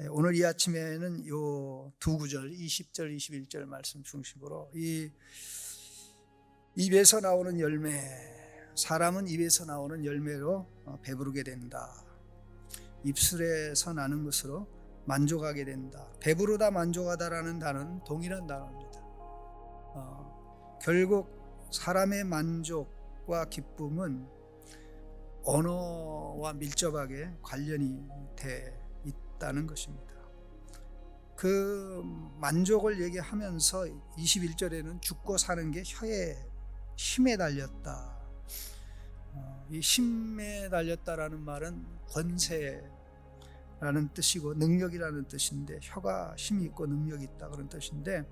오늘 이 아침에는 요 두 구절 20절 21절 말씀 중심으로 이 입에서 나오는 열매, 사람은 입에서 나오는 열매로 배부르게 된다. 입술에서 나는 것으로 만족하게 된다. 배부르다 만족하다라는 단어는 동일한 단어입니다. 결국 사람의 만족과 기쁨은 언어와 밀접하게 관련이 돼 있다는 것입니다. 그 만족을 얘기하면서 21절에는 죽고 사는 게 혀에 힘에 달렸다. 이 힘에 달렸다라는 말은 권세라는 뜻이고 능력이라는 뜻인데, 혀가 힘이 있고 능력이 있다 그런 뜻인데,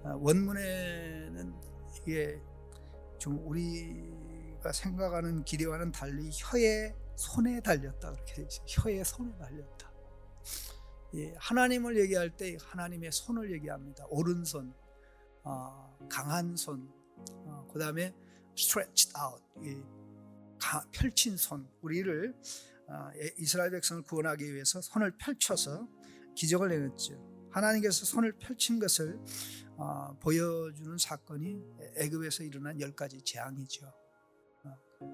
원문에는 이게 좀 우리가 생각하는 기대와는 달리 혀에 손에 달렸다 그렇게 되어 있어요. 혀에 손에 달렸다. 하나님을 얘기할 때 하나님의 손을 얘기합니다. 오른손, 강한 손, 그 다음에 stretched out, 펼친 손. 우리를 이스라엘 백성을 구원하기 위해서 손을 펼쳐서 기적을 내렸죠. 하나님께서 손을 펼친 것을 보여주는 사건이 애굽에서 일어난 10가지 재앙이죠.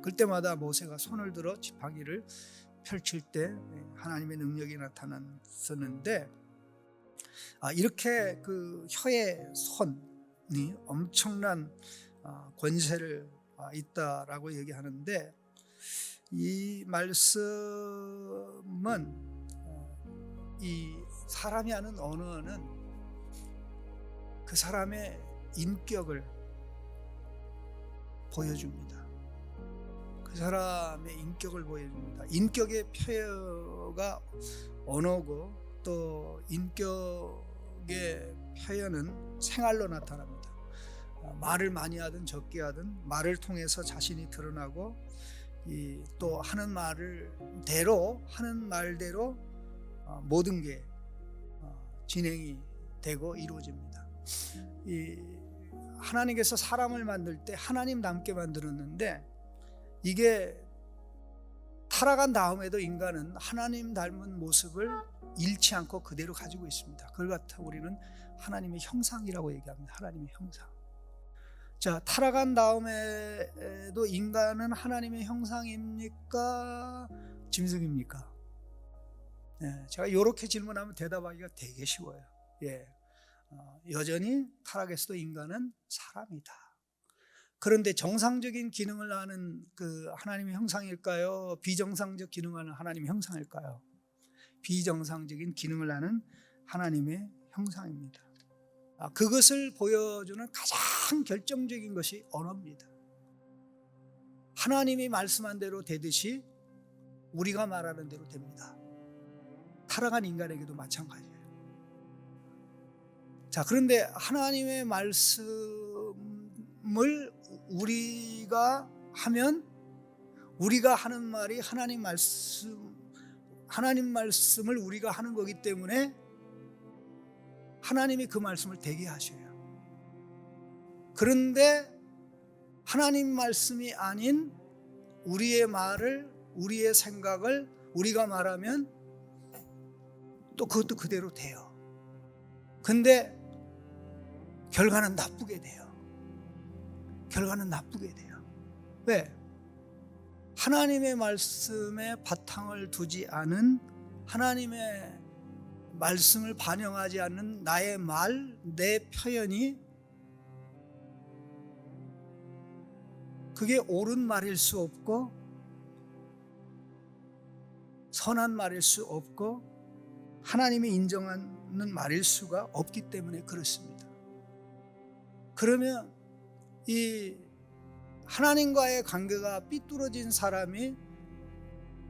그때마다 모세가 손을 들어 지팡이를 펼칠 때 하나님의 능력이 나타났었는데, 이렇게 그 혀의 손이 엄청난 권세를 있다라고 얘기하는데, 이 말씀은 이 사람이 하는 언어는 그 사람의 인격을 보여줍니다. 그 사람의 인격을 보여줍니다. 인격의 표현가 언어고, 또 인격의 표현은 생활로 나타납니다. 말을 많이 하든 적게 하든 말을 통해서 자신이 드러나고, 또 하는 말대로 모든 게 진행이 되고 이루어집니다. 하나님께서 사람을 만들 때 하나님 닮게 만들었는데, 이게 타락한 다음에도 인간은 하나님 닮은 모습을 잃지 않고 그대로 가지고 있습니다. 그걸 갖다 우리는 하나님의 형상이라고 얘기합니다. 하나님의 형상. 자, 타락한 다음에도 인간은 하나님의 형상입니까? 짐승입니까? 제가 이렇게 질문하면 대답하기가 되게 쉬워요. 여전히 타락했어도 인간은 사람이다. 그런데 정상적인 기능을 하는 그 하나님의 형상일까요? 비정상적 기능을 하는 하나님의 형상일까요? 비정상적인 기능을 하는 하나님의 형상입니다. 그것을 보여주는 가장 결정적인 것이 언어입니다. 하나님이 말씀한 대로 되듯이 우리가 말하는 대로 됩니다. 타락한 인간에게도 마찬가지예요. 자, 그런데 하나님의 말씀을 우리가 하면, 우리가 하는 말이 하나님 말씀을 우리가 하는 거기 때문에 하나님이 그 말씀을 되게 하셔요. 그런데 하나님 말씀이 아닌 우리의 말을, 우리의 생각을 우리가 말하면 또 그것도 그대로 돼요. 근데 결과는 나쁘게 돼요. 결과는 나쁘게 돼요. 왜? 하나님의 말씀에 바탕을 두지 않은, 하나님의 말씀을 반영하지 않는 나의 말, 내 표현이 그게 옳은 말일 수 없고 선한 말일 수 없고 하나님이 인정하는 말일 수가 없기 때문에 그렇습니다. 그러면 이 하나님과의 관계가 삐뚤어진 사람이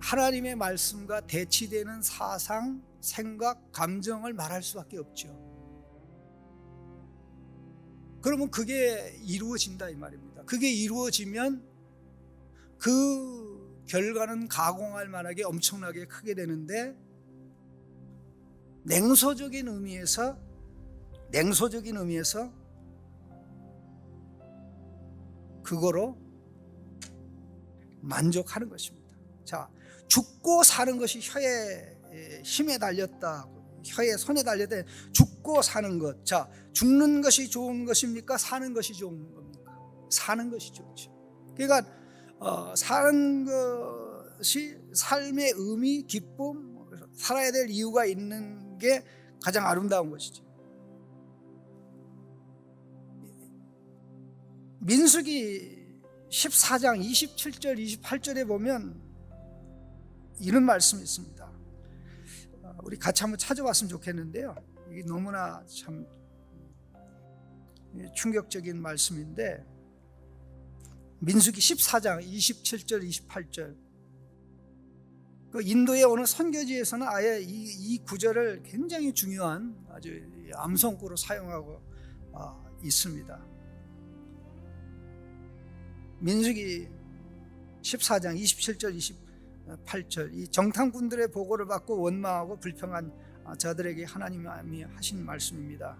하나님의 말씀과 대치되는 사상, 생각, 감정을 말할 수밖에 없죠. 그러면 그게 이루어진다 이 말입니다. 그게 이루어지면 그 결과는 가공할 만하게 엄청나게 크게 되는데, 냉소적인 의미에서 그거로 만족하는 것입니다. 자, 죽고 사는 것이 혀에 힘에 달렸다 혀에 손에 달려대 죽고 사는 것. 자, 죽는 것이 좋은 것입니까? 사는 것이 좋은 겁니까? 사는 것이 좋죠. 그러니까 사는 것이 삶의 의미, 기쁨, 살아야 될 이유가 있는 게 가장 아름다운 것이죠. 민수기 14장 27절 28절에 보면 이런 말씀이 있습니다. 우리 같이 한번 찾아봤으면 좋겠는데요, 이게 너무나 참 충격적인 말씀인데, 민수기 14장 27절 28절, 그 인도의 어느 선교지에서는 아예 이 구절을 굉장히 중요한 아주 암송구로 사용하고 있습니다. 민수기 14장 27절 28절, 이 정탐꾼들의 보고를 받고 원망하고 불평한 자들에게 하나님이 하신 말씀입니다.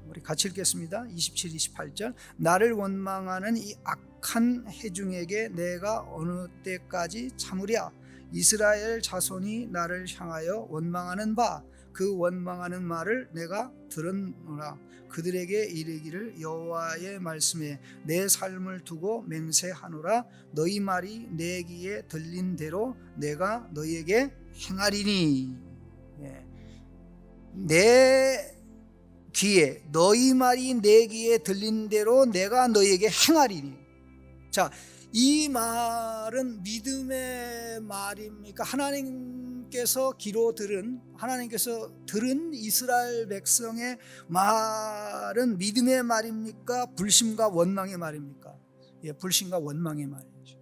우리 같이 읽겠습니다. 27, 28절. 나를 원망하는 이 악한 회중에게 내가 어느 때까지 참으랴? 이스라엘 자손이 나를 향하여 원망하는 바 그 원망하는 말을 내가 들었노라. 그들에게 이르기를 여호와의 말씀에 내 삶을 두고 맹세하노라. 너희 말이 내 귀에 들린 대로 내가 너희에게 행하리니. 내 귀에, 너희 말이 내 귀에 들린 대로 내가 너희에게 행하리니. 자, 이 말은 믿음의 말입니까? 하나님께서 들은 이스라엘 백성의 말은 믿음의 말입니까? 불신과 원망의 말입니까? 불신과 원망의 말이죠.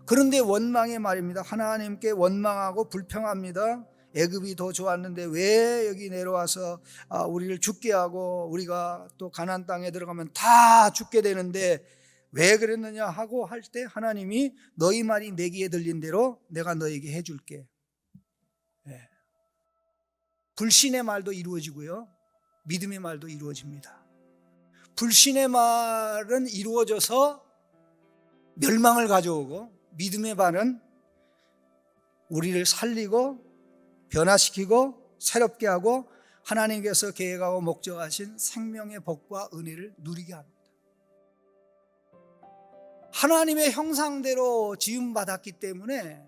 그런데 원망의 말입니다. 하나님께 원망하고 불평합니다. 애굽이 더 좋았는데 왜 여기 내려와서 우리를 죽게 하고, 우리가 또 가나안 땅에 들어가면 다 죽게 되는데 왜 그랬느냐 하고 할 때 하나님이 너희 말이 내 귀에 들린 대로 내가 너에게 해줄게. 불신의 말도 이루어지고요, 믿음의 말도 이루어집니다. 불신의 말은 이루어져서 멸망을 가져오고, 믿음의 말은 우리를 살리고 변화시키고 새롭게 하고 하나님께서 계획하고 목적하신 생명의 복과 은혜를 누리게 합니다. 하나님의 형상대로 지음받았기 때문에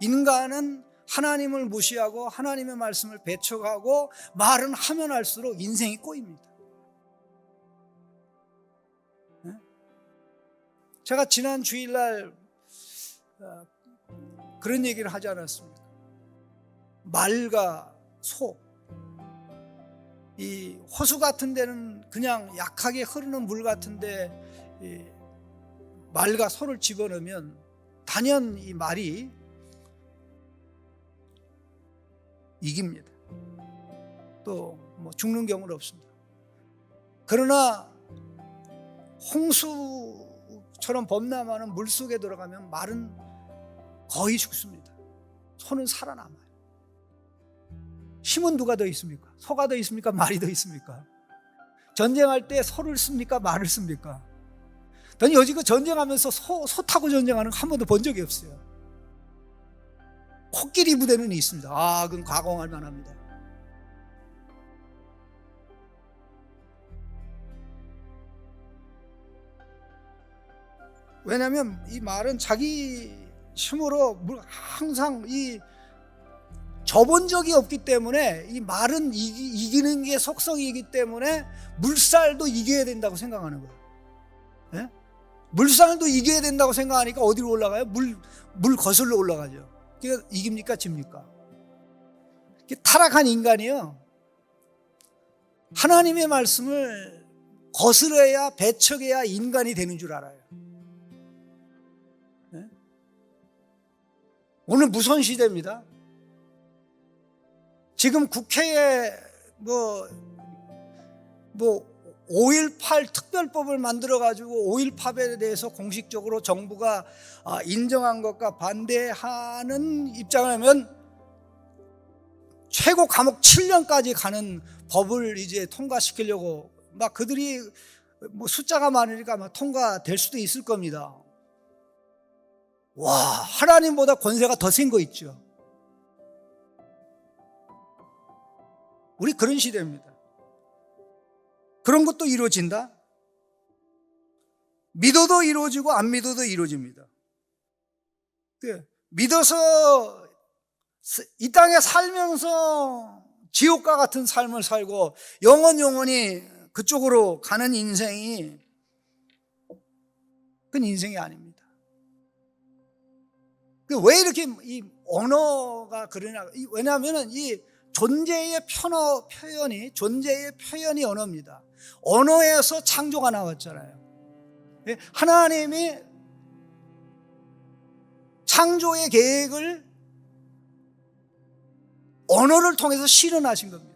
인간은 하나님을 무시하고 하나님의 말씀을 배척하고 말은 하면 할수록 인생이 꼬입니다. 제가 지난 주일날 그런 얘기를 하지 않았습니까? 말과 소, 이 호수 같은 데는 그냥 약하게 흐르는 물 같은데 말과 소를 집어넣으면 단연 이 말이 이깁니다. 또 뭐 죽는 경우는 없습니다. 그러나 홍수처럼 범람하는 물속에 들어가면 말은 거의 죽습니다. 소는 살아남아요. 힘은 누가 더 있습니까? 소가 더 있습니까? 말이 더 있습니까? 전쟁할 때 소를 씁니까? 말을 씁니까? 저는 여지껏 전쟁하면서 소 타고 전쟁하는 거 한 번도 본 적이 없어요. 코끼리 부대는 있습니다. 그건 가공할 만합니다. 왜냐하면 이 말은 자기 힘으로 항상 접은 적이 없기 때문에, 이 말은 이기는 게 속성이기 때문에 물살도 이겨야 된다고 생각하는 거예요. 네? 물살도 이겨야 된다고 생각하니까 어디로 올라가요? 물 거슬러 올라가죠. 그러니까 이깁니까? 집니까? 타락한 인간이요, 하나님의 말씀을 거스려야, 배척해야 인간이 되는 줄 알아요. 네? 오늘 무선 시대입니다. 지금 국회에 5.18 특별법을 만들어가지고 5.18에 대해서 공식적으로 정부가 인정한 것과 반대하는 입장을 하면 최고 감옥 7년까지 가는 법을 이제 통과시키려고 막 그들이 숫자가 많으니까 막 통과될 수도 있을 겁니다. 와, 하나님보다 권세가 더 센 거 있죠. 우리 그런 시대입니다. 그런 것도 이루어진다? 믿어도 이루어지고 안 믿어도 이루어집니다. 믿어서 이 땅에 살면서 지옥과 같은 삶을 살고 영원히 그쪽으로 가는 인생이 그건 인생이 아닙니다. 왜 이렇게 이 언어가 그러냐? 왜냐하면 이 존재의 표현이 언어입니다. 언어에서 창조가 나왔잖아요. 하나님이 창조의 계획을 언어를 통해서 실현하신 겁니다.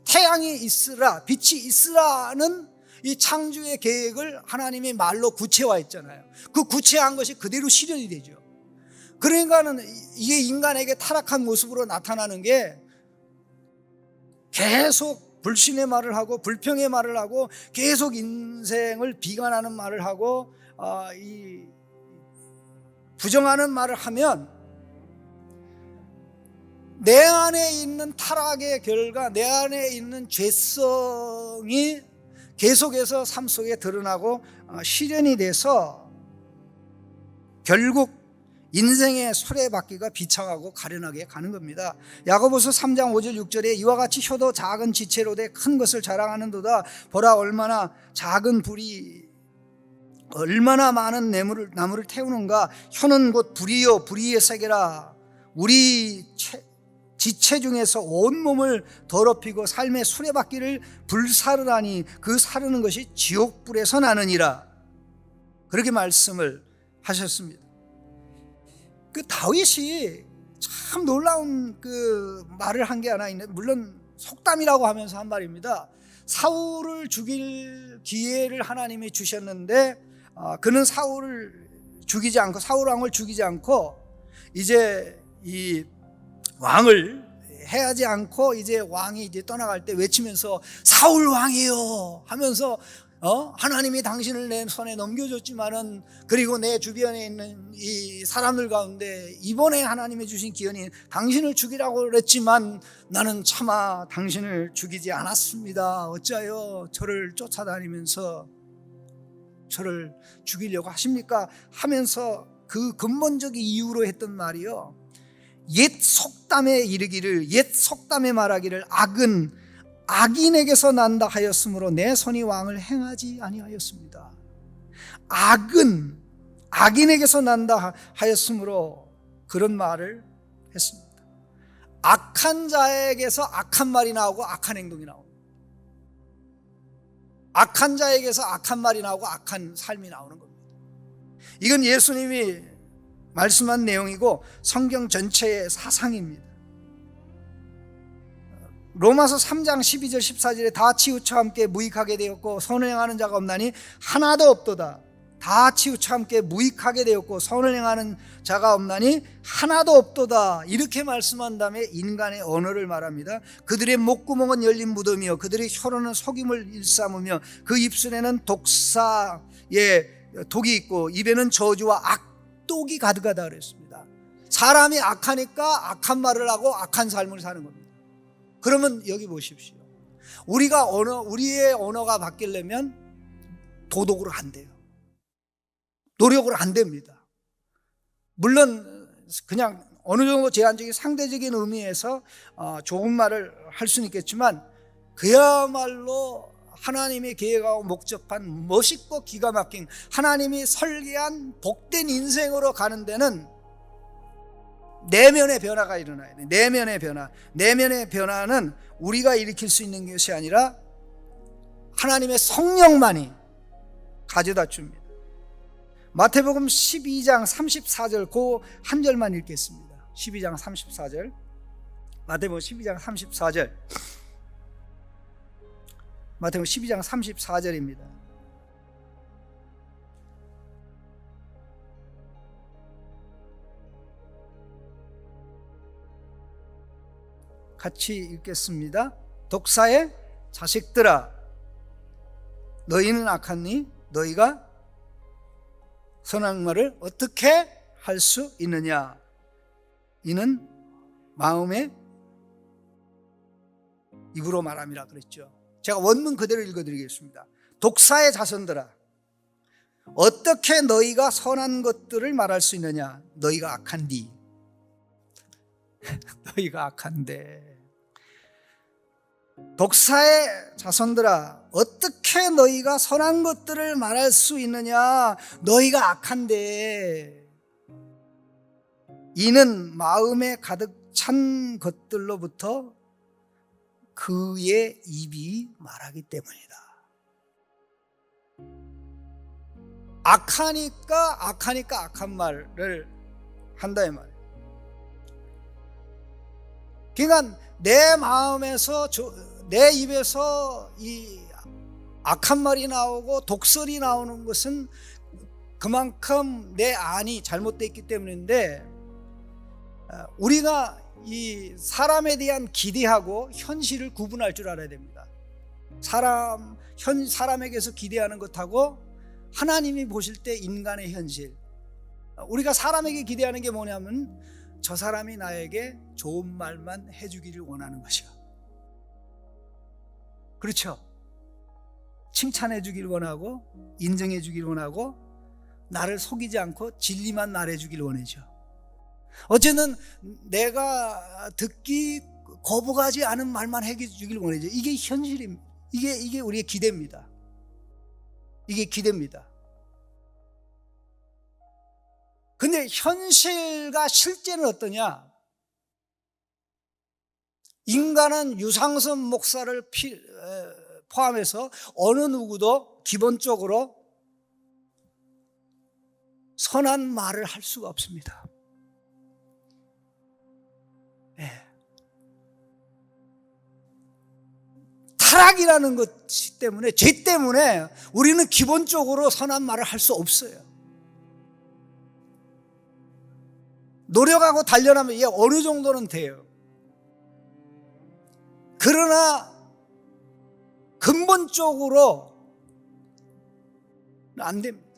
태양이 있으라, 빛이 있으라는 이 창조의 계획을 하나님이 말로 구체화했잖아요. 그 구체한 것이 그대로 실현이 되죠. 그러니까는 이게 인간에게 타락한 모습으로 나타나는 게 계속 불신의 말을 하고 불평의 말을 하고 계속 인생을 비관하는 말을 하고 이 부정하는 말을 하면 내 안에 있는 타락의 결과, 내 안에 있는 죄성이 계속해서 삶 속에 드러나고 실현이 돼서 결국 인생의 수레바퀴가 비창하고 가련하게 가는 겁니다. 야고보서 3장 5절 6절에 이와 같이 혀도 작은 지체로 돼 큰 것을 자랑하는도다. 보라 얼마나 작은 불이 얼마나 많은 나무를 태우는가. 혀는 곧 불이요 불의의 세계라. 우리 지체 중에서 온몸을 더럽히고 삶의 수레바퀴를 불사르라니 그 사르는 것이 지옥불에서 나느니라. 그렇게 말씀을 하셨습니다. 그 다윗이 참 놀라운 그 말을 한 게 하나 있는데, 물론 속담이라고 하면서 한 말입니다. 사울을 죽일 기회를 하나님이 주셨는데 그는 사울 왕을 죽이지 않고 이제 이 왕을 해하지 않고 이제 왕이 이제 떠나갈 때 외치면서 사울 왕이요 하면서 하나님이 당신을 내 손에 넘겨줬지만은 그리고 내 주변에 있는 이 사람들 가운데 이번에 하나님이 주신 기회는 당신을 죽이라고 그랬지만 나는 차마 당신을 죽이지 않았습니다. 어찌하여 저를 쫓아다니면서 저를 죽이려고 하십니까? 하면서 그 근본적인 이유로 했던 말이요, 옛 속담에 이르기를, 옛 속담에 말하기를 악은 악인에게서 난다 하였으므로 내 손이 왕을 행하지 아니하였습니다. 악은 악인에게서 난다 하였으므로 그런 말을 했습니다. 악한 자에게서 악한 말이 나오고 악한 행동이 나옵니다. 악한 자에게서 악한 말이 나오고 악한 삶이 나오는 겁니다. 이건 예수님이 말씀한 내용이고 성경 전체의 사상입니다. 로마서 3장 12절 14절에 다 치우쳐 함께 무익하게 되었고 선을 행하는 자가 없나니 하나도 없도다. 다 치우쳐 함께 무익하게 되었고 선을 행하는 자가 없나니 하나도 없도다. 이렇게 말씀한 다음에 인간의 언어를 말합니다. 그들의 목구멍은 열린 무덤이요 그들의 혀로는 속임을 일삼으며 그 입술에는 독사의 독이 있고 입에는 저주와 악독이 가득하다 그랬습니다. 사람이 악하니까 악한 말을 하고 악한 삶을 사는 겁니다. 그러면 여기 보십시오. 우리의 언어가 바뀌려면 도덕으로 안 돼요. 노력으로 안 됩니다. 물론 그냥 어느 정도 제한적인 상대적인 의미에서 좋은 말을 할 수는 있겠지만 그야말로 하나님의 계획하고 목적한 멋있고 기가 막힌 하나님이 설계한 복된 인생으로 가는 데는 내면의 변화가 일어나야 돼요. 내면의 변화는 우리가 일으킬 수 있는 것이 아니라 하나님의 성령만이 가져다 줍니다. 마태복음 12장 34절 그 한 절만 읽겠습니다. 12장 34절. 마태복음 12장 34절. 마태복음 12장 34절입니다. 같이 읽겠습니다. 독사의 자식들아 너희는 악하니 너희가 선한 말을 어떻게 할 수 있느냐. 이는 입으로 말함이라 그랬죠. 제가 원문 그대로 읽어드리겠습니다. 독사의 자손들아, 어떻게 너희가 선한 것들을 말할 수 있느냐? 너희가 악한디. 너희가 악한데. 독사의 자손들아, 어떻게 너희가 선한 것들을 말할 수 있느냐? 너희가 악한데. 이는 마음에 가득 찬 것들로부터 그의 입이 말하기 때문이다. 악하니까 악한 말을 한다 이 말이에요. 그러니까 내 마음에서 내 입에서 이 악한 말이 나오고 독설이 나오는 것은 그만큼 내 안이 잘못되어 있기 때문인데, 우리가 이 사람에 대한 기대하고 현실을 구분할 줄 알아야 됩니다. 사람에게서 기대하는 것하고 하나님이 보실 때 인간의 현실. 우리가 사람에게 기대하는 게 뭐냐면 저 사람이 나에게 좋은 말만 해주기를 원하는 것이야. 그렇죠? 칭찬해 주기를 원하고 인정해 주기를 원하고 나를 속이지 않고 진리만 말해 주기를 원하죠. 어쨌든 내가 듣기 거부하지 않은 말만 해주기를 원하죠. 이게 현실입니다. 이게 우리의 기대입니다. 이게 기대입니다. 근데 현실과 실제는 어떠냐? 인간은 유상선 목사를 포함해서 어느 누구도 기본적으로 선한 말을 할 수가 없습니다. 네. 타락이라는 것 때문에, 죄 때문에 우리는 기본적으로 선한 말을 할 수 없어요. 노력하고 단련하면 이게 어느 정도는 돼요. 그러나 근본적으로 안 됩니다.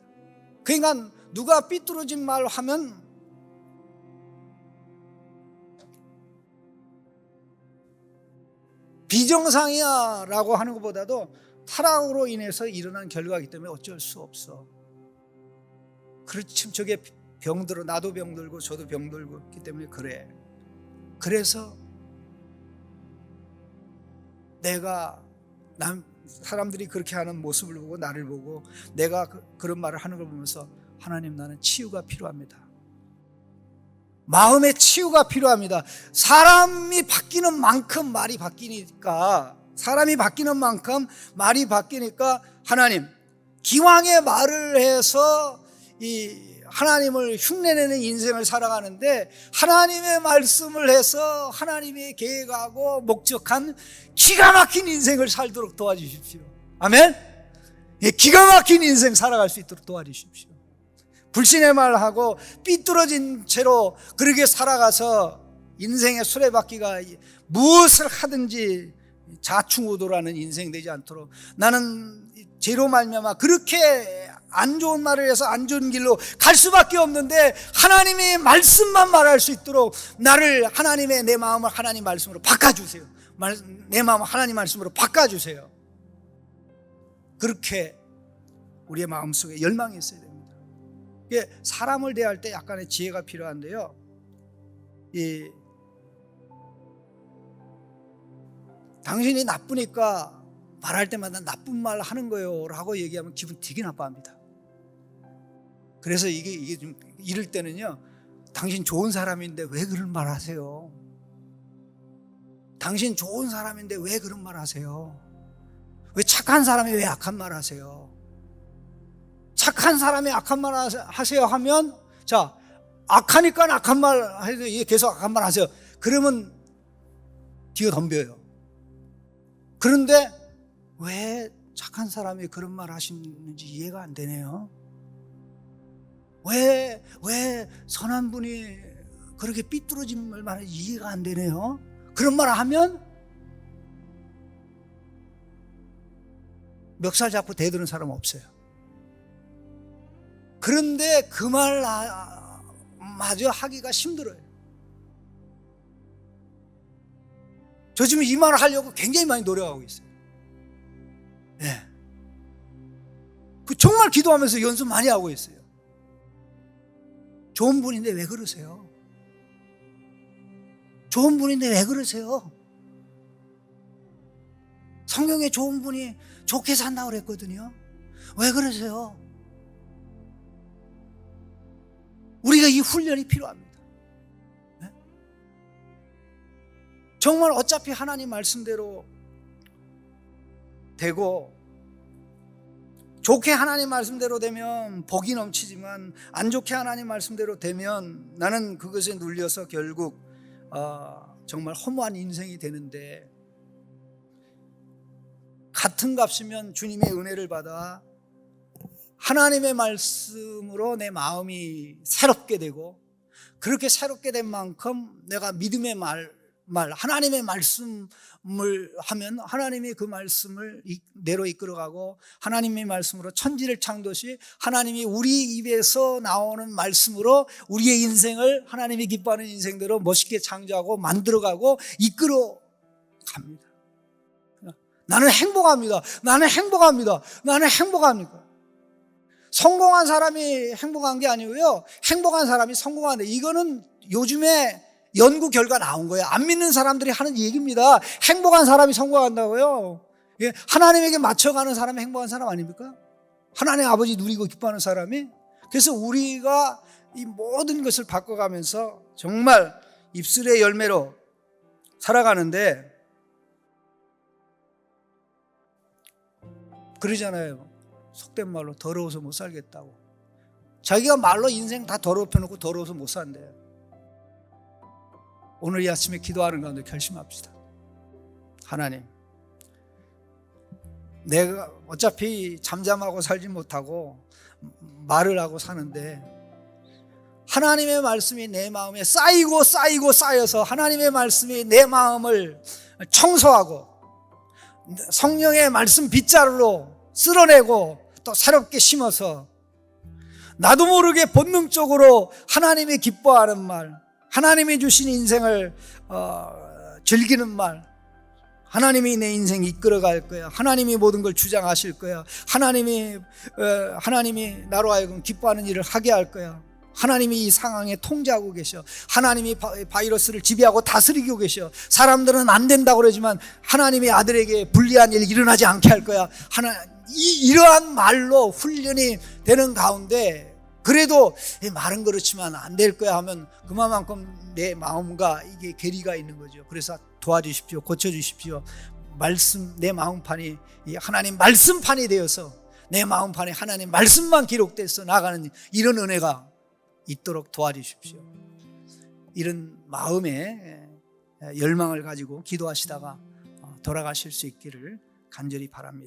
그러니까 누가 삐뚤어진 말 하면 비정상이야 라고 하는 것보다도 타락으로 인해서 일어난 결과이기 때문에 어쩔 수 없어. 그렇지, 저게 병들어, 나도 병들고 저도 병들고 있기 때문에 그래. 그래서 내가 사람들이 그렇게 하는 모습을 보고 나를 보고 내가 그런 말을 하는 걸 보면서 하나님, 나는 치유가 필요합니다. 마음의 치유가 필요합니다. 사람이 바뀌는 만큼 말이 바뀌니까, 사람이 바뀌는 만큼 말이 바뀌니까 하나님, 기왕에 말을 해서 이 하나님을 흉내내는 인생을 살아가는데 하나님의 말씀을 해서 하나님의 계획하고 목적한 기가 막힌 인생을 살도록 도와주십시오. 아멘. 기가 막힌 인생 살아갈 수 있도록 도와주십시오. 불신의 말하고 삐뚤어진 채로 그렇게 살아가서 인생의 수레바퀴가 무엇을 하든지 자충우돌하는 인생 되지 않도록, 나는 죄로 말미암아 그렇게 안 좋은 말을 해서 안 좋은 길로 갈 수밖에 없는데 하나님의 말씀만 말할 수 있도록 나를, 하나님의 내 마음을 하나님 말씀으로 바꿔주세요. 내 마음을 하나님 말씀으로 바꿔주세요. 그렇게 우리의 마음속에 열망이 있어야 됩니다. 사람을 대할 때 약간의 지혜가 필요한데요, 당신이 나쁘니까 말할 때마다 나쁜 말 하는 거예요 라고 얘기하면 기분 되게 나빠합니다. 그래서 이게 좀 이럴 때는요, 당신 좋은 사람인데 왜 그런 말 하세요? 당신 좋은 사람인데 왜 그런 말 하세요? 왜 착한 사람이 왜 악한 말 하세요? 착한 사람이 악한 말 하세요 하면, 자, 악하니까 악한 말 하세요. 계속 악한 말 하세요. 그러면 뒤가 덤벼요. 그런데 왜 착한 사람이 그런 말 하시는지 이해가 안 되네요. 왜 선한 분이 그렇게 삐뚤어진 말만 하는지 이해가 안 되네요. 그런 말 하면 멱살 잡고 대드는 사람 없어요. 그런데 그 말 마저 하기가 힘들어요. 저 지금 이 말을 하려고 굉장히 많이 노력하고 있어요. 네. 정말 기도하면서 연습 많이 하고 있어요. 좋은 분인데 왜 그러세요? 좋은 분인데 왜 그러세요? 성경에 좋은 분이 좋게 산다고 그랬거든요. 왜 그러세요? 우리가 이 훈련이 필요합니다. 네? 정말 어차피 하나님 말씀대로 되고, 좋게 하나님 말씀대로 되면 복이 넘치지만 안 좋게 하나님 말씀대로 되면 나는 그것에 눌려서 결국 정말 허무한 인생이 되는데, 같은 값이면 주님의 은혜를 받아 하나님의 말씀으로 내 마음이 새롭게 되고, 그렇게 새롭게 된 만큼 내가 믿음의 말 하나님의 말씀을 하면 하나님이 그 말씀을 내로 이끌어가고, 하나님의 말씀으로 천지를 창조시 하나님이 우리 입에서 나오는 말씀으로 우리의 인생을 하나님이 기뻐하는 인생대로 멋있게 창조하고 만들어가고 이끌어갑니다. 나는 행복합니다. 나는 행복합니다. 나는 행복합니다. 성공한 사람이 행복한 게 아니고요, 행복한 사람이 성공한다. 이거는 요즘에 연구 결과 나온 거예요. 안 믿는 사람들이 하는 얘기입니다. 행복한 사람이 성공한다고요. 하나님에게 맞춰가는 사람이 행복한 사람 아닙니까? 하나님 아버지 누리고 기뻐하는 사람이. 그래서 우리가 이 모든 것을 바꿔가면서 정말 입술의 열매로 살아가는데, 그러잖아요. 속된 말로 더러워서 못 살겠다고. 자기가 말로 인생 다 더럽혀 놓고 더러워서 못 산대요. 오늘 이 아침에 기도하는 가운데 결심합시다. 하나님, 내가 어차피 잠잠하고 살지 못하고 말을 하고 사는데, 하나님의 말씀이 내 마음에 쌓여서 하나님의 말씀이 내 마음을 청소하고 성령의 말씀 빗자루로 쓸어내고 또 새롭게 심어서 나도 모르게 본능적으로 하나님이 기뻐하는 말, 하나님이 주신 인생을 즐기는 말, 하나님이 내 인생 이끌어갈 거야, 하나님이 모든 걸 주장하실 거야, 하나님이 나로 하여금 기뻐하는 일을 하게 할 거야, 하나님이 이 상황에 통제하고 계셔, 하나님이 바이러스를 지배하고 다스리고 계셔, 사람들은 안 된다고 그러지만 하나님이 아들에게 불리한 일이 일어나지 않게 할 거야. 이러한 말로 훈련이 되는 가운데, 그래도 말은 그렇지만 안 될 거야 하면 그만큼 내 마음과 이게 괴리가 있는 거죠. 그래서 도와주십시오. 고쳐주십시오. 말씀, 내 마음판이 하나님 말씀판이 되어서 내 마음판에 하나님 말씀만 기록돼서 나가는 이런 은혜가 있도록 도와주십시오. 이런 마음의 열망을 가지고 기도하시다가 돌아가실 수 있기를 간절히 바랍니다.